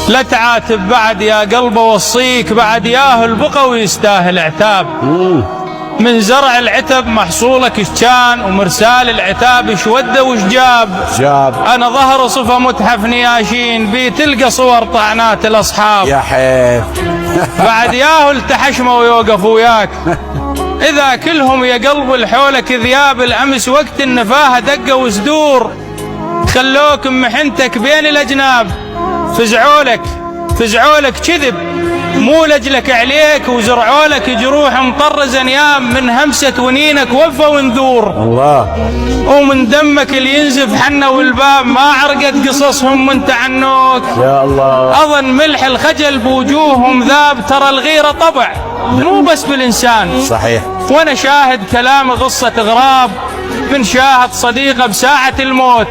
لا تعاتب بعد يا قلب، وصيك بعد ياهو البقوي يستاهل عتاب. من زرع العتب محصولك اش كان، ومرسال العتاب اش وده وش جاب. انا ظهر صفة متحف نياشين، بي تلقى صور طعنات الاصحاب. يا حيف بعد ياهو التحشموا ويوقفوا وياك، اذا كلهم يا قلب الحولك ذياب. الامس وقت النفاهة دقوا وسدور، خلوك محنتك بين الاجناب. فزعولك كذب، مو لجلك عليك، وزرعولك جروح مطرز انيام. من همسة ونينك وفى ونذور الله، ومن دمك اللي ينزف حنا والباب. ما عرقت قصصهم من تعنوك يا الله. اظن ملح الخجل بوجوههم ذاب. ترى الغيرة طبع مو بس بالانسان، صحيح. وانا شاهد كلام قصة غراب من شاهد صديقه بساعة الموت.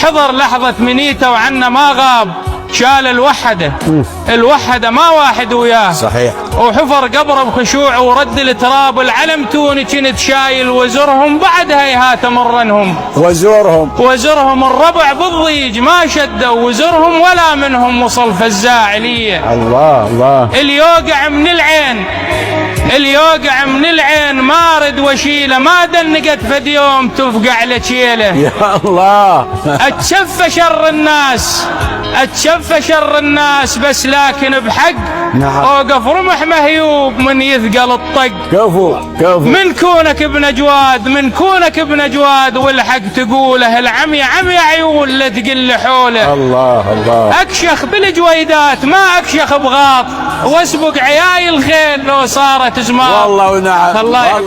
حضر لحظة منيته وعنا ما غاب. شال الوحدة ما واحد وياه، صحيح. وحفر قبره بخشوع ورد التراب. العلم توني كنت شايل وزرهم، بعد هيهات مرنهم وزرهم. الربع بالضيج ما شدوا وزرهم، ولا منهم وصل فزاعلية. الله. اليوقع من العين مارد وشيله. ما دنقت فد يوم تفقع لشيله. يا الله. اتشف شر الناس بس لكن بحق. نعم. اوقف رمح مهيوب من يثقل الطق. كفو. من كونك ابن جواد والحق تقوله. العمي عمي عيون لا تقل حوله. الله. اكشخ بالجويدات ما اكشخ بغاط، واسبق عياي الخيل لو صارت زمان. والله ونعم. الله